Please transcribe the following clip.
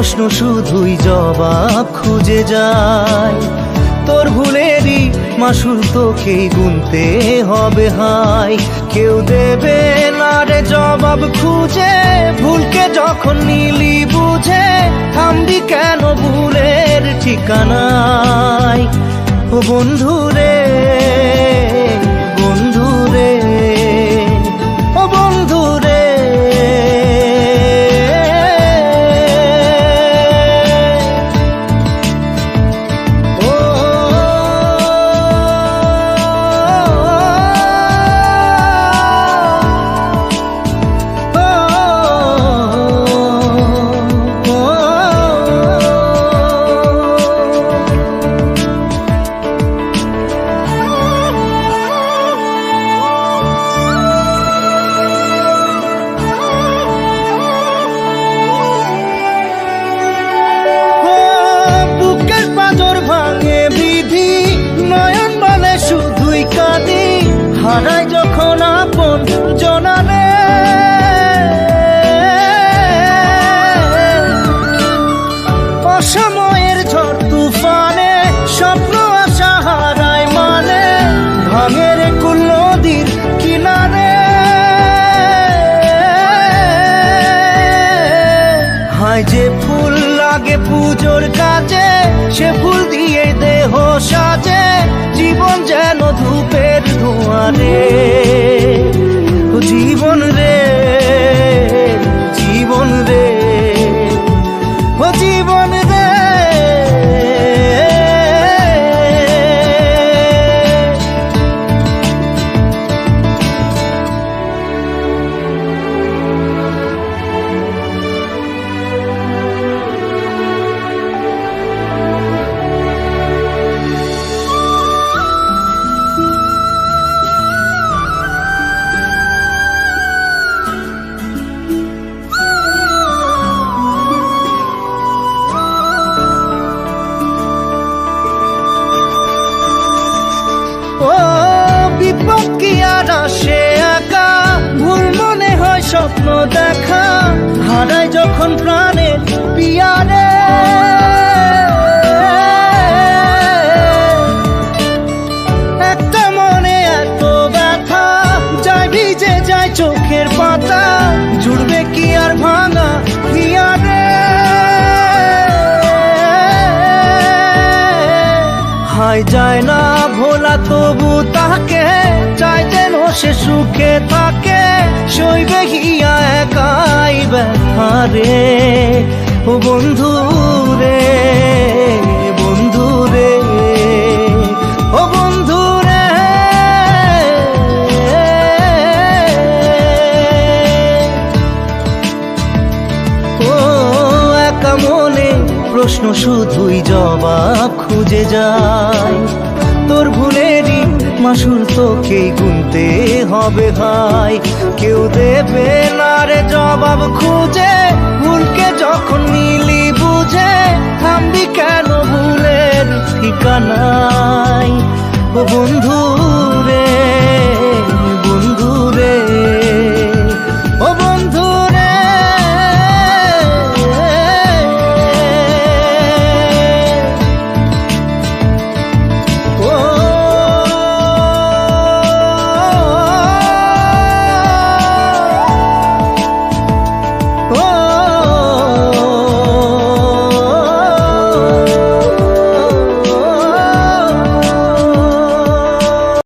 প্রশ্ন শুধুই জবাব খুঁজে যায়। তোর ভুলেরই মাসুল তোকেই গুনতে হবে হাই। কেউ দেবে না রে জবাব খুঁজে, ভুলকে যখন নিলি বুঝে থামবি কেন ভুলের ঠিকানায়। ও বন্ধু রে, বন্ধু রে, ও বন্ধু রে। হারাই যখন আপন জনারে, অসময়ের ঝড় তুফানে স্বপ্ন আশা হারায় মানে, ভাঙের কুল নদীর কিনারে। হায় যে ফুল লাগে পুজোর কাজে, সে ফুল দিয়ে দেহ সাজে, জীবন যেন ধূপের ধোঁয়ারে। ও জীবন রে, জীবন রে, ও জীবন রে। ও বিপদ কি আর আসে একা, ভুল মনে হয় স্বপ্ন দেখা, হারাই যখন প্রাণের পিয়ারে। একটা মনে এত ব্যথা, যায় ভিজে যায় চোখের পাতা, জুড়বে কি আর ভাঙা হিয়ারে। হায় যায় না ভোলা তবু তাকে, চাই যেন সে সুখে থাকে, সইবে হিয়া একাই ব্যথা রে। ও বন্ধু রে, বন্ধু রে, ও বন্ধু রে। ও একা মনে প্রশ্ন শুধুই জবাব খুঁজে যায়। তোর ভুলেরই মাসুল তোকেই গুনতে হবে ভাই। কেউ দেবে না রে জবাব খুঁজে, ভুলকে যখন নিলি বুঝে থামবি কেন ভুলের ঠিকানায়। ও বন্ধু